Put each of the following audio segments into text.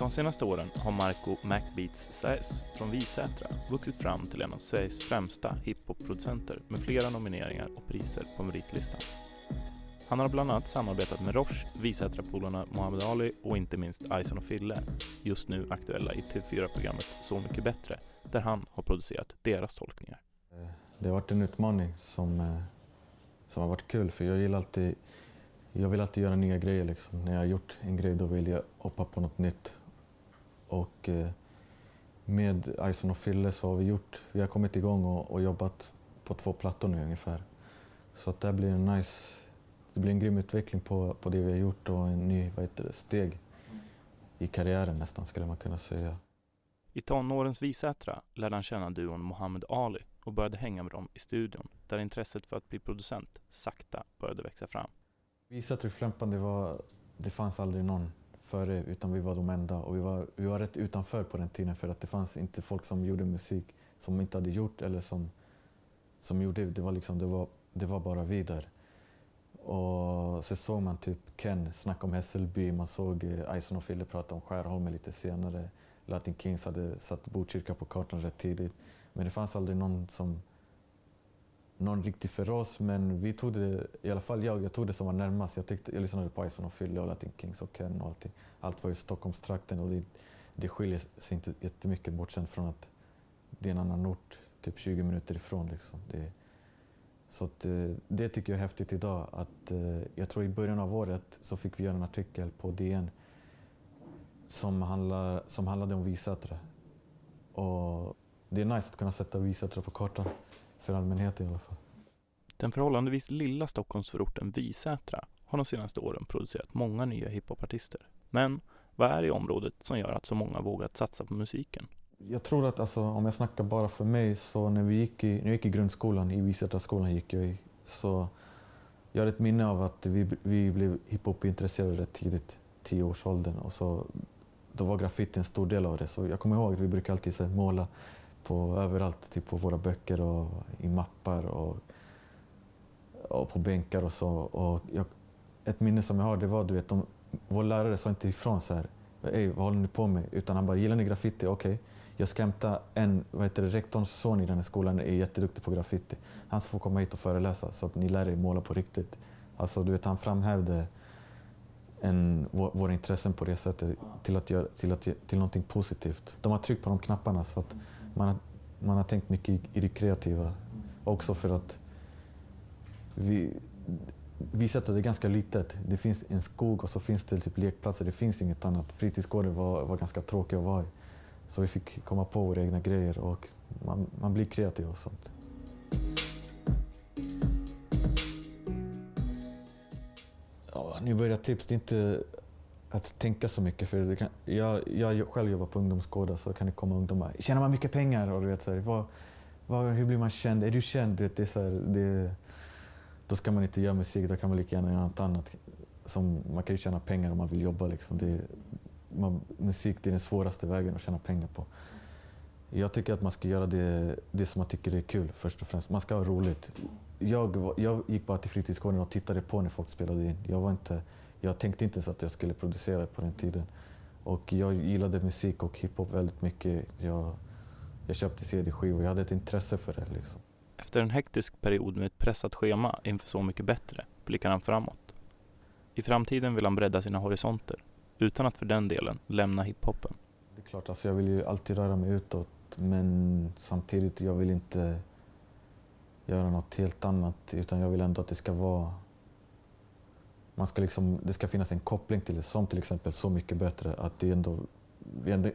De senaste åren har Marco Macbeats SAS från Visätra vuxit fram till en av Sveriges främsta hiphop-producenter med flera nomineringar och priser på meritlistan. Han har bland annat samarbetat med Roche, Visätra-polarna Muhammad Ali och inte minst Ison och Fille, just nu aktuella i TV4-programmet Så mycket bättre, där han har producerat deras tolkningar. Det har varit en utmaning som har varit kul, för jag vill alltid göra nya grejer. Liksom. När jag har gjort en grej då vill jag hoppa på något nytt. Och med Ison och Fille så har vi har kommit igång och jobbat på 2 plattor nu ungefär. Så att det blir en grym utveckling på det vi har gjort och en ny steg i karriären nästan, skulle man kunna säga. I tonårens Visätra lärde han känna duon Muhammad Ali och började hänga med dem i studion, där intresset för att bli producent sakta började växa fram. Visätra i Flämpan, det fanns aldrig någon före, utan vi var de enda, och vi var rätt utanför på den tiden, för att det fanns inte folk som gjorde musik som inte hade gjort eller som gjorde. Det var bara vi där. Och så såg man typ Ken snacka om Hässelby, man såg Ison och Fille prata om Skärholmen lite senare. Latin Kings hade satt Botkyrka på kartan rätt tidigt. Men det fanns aldrig någon riktigt för oss, men vi tog det, i alla fall jag tog det som var närmast. Jag lyssnade på Ison och Fille och Latin Kings och Ken och allting. Allt var i Stockholmstrakten, och det skiljer sig inte jättemycket bortsett från att det är en annan ort, typ 20 minuter ifrån liksom. Så att, det tycker jag är häftigt idag. Att, jag tror i början av året så fick vi göra en artikel på DN som handlade om Visätra. Och det är nice att kunna sätta Visätra på kartan för allmänheten i alla fall. Den förhållandevis lilla Stockholmsförorten Visätra har de senaste åren producerat många nya hiphopartister. Men vad är det i området som gör att så många vågat satsa på musiken? Jag tror att om jag snackar bara för mig, så när jag gick i grundskolan, i Visätraskolan gick jag i, så jag har ett minne av att vi blev hiphop-intresserade rätt tidigt, 10-årsåldern, och så då var graffiti en stor del av det. Så jag kommer ihåg att vi brukade alltid måla på överallt, typ på våra böcker och i mappar och på bänkar och så. Och ett minne som jag har, det var vår lärare sa inte ifrån så här: "Ey, vad håller ni på med?" Utan han bara: "Gillar ni graffiti? Okej. Jag ska hämta rektorns son i den här skolan är jätteduktig på graffiti. Han ska få komma hit och föreläsa så att ni lär er måla på riktigt." Alltså han framhävde våra intressen på det sättet till någonting positivt. De har tryckt på de knapparna, så att man har tänkt mycket i det kreativa. Också för att vi sätter det ganska litet. Det finns en skog och så finns det typ lekplatser. Det finns inget annat. Fritidsgården var ganska tråkig att vara i. Så vi fick komma på våra egna grejer, och man blir kreativ och sånt. Ja, nu börjar tips. Det är inte att tänka så mycket. För jag själv jobbar på ungdomsgårdar, så kan det komma ungdomar. Tjänar man mycket pengar? Och du vet, så här, hur blir man känd? Är du känd? Det är så här, då ska man inte göra musik. Då kan man lika gärna göra något annat. Man kan ju tjäna pengar om man vill jobba. Liksom. Musik, det är den svåraste vägen att tjäna pengar på. Jag tycker att man ska göra det som man tycker är kul först och främst. Man ska ha roligt. Jag gick bara till fritidsgården och tittade på när folk spelade in. Jag tänkte inte så att jag skulle producera på den tiden. Och jag gillade musik och hiphop väldigt mycket. Jag köpte CD-skivor. Jag hade ett intresse för det. Liksom. Efter en hektisk period med ett pressat schema inför Så mycket bättre blickar han framåt. I framtiden vill han bredda sina horisonter, utan att för den delen lämna hiphopen. Det är klart, jag vill ju alltid röra mig utåt, men samtidigt jag vill inte göra något helt annat, utan jag vill ändå att det ska vara... det ska finnas en koppling till det, som till exempel Så mycket bättre. Att vi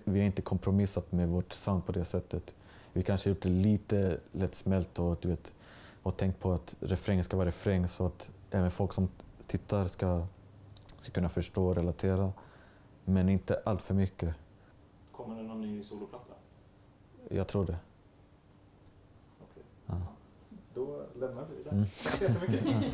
har inte kompromissat med vårt sound på det sättet. Vi kanske gjort det lite lättsmält och tänkt på att refrängen ska vara refräng, så att även folk som tittar ska kunna förstå och relatera. Men inte allt för mycket. Kommer det någon ny soloplatta? Jag tror det. Okej. Ja. Då lämnar vi det där. Tack så jättemycket.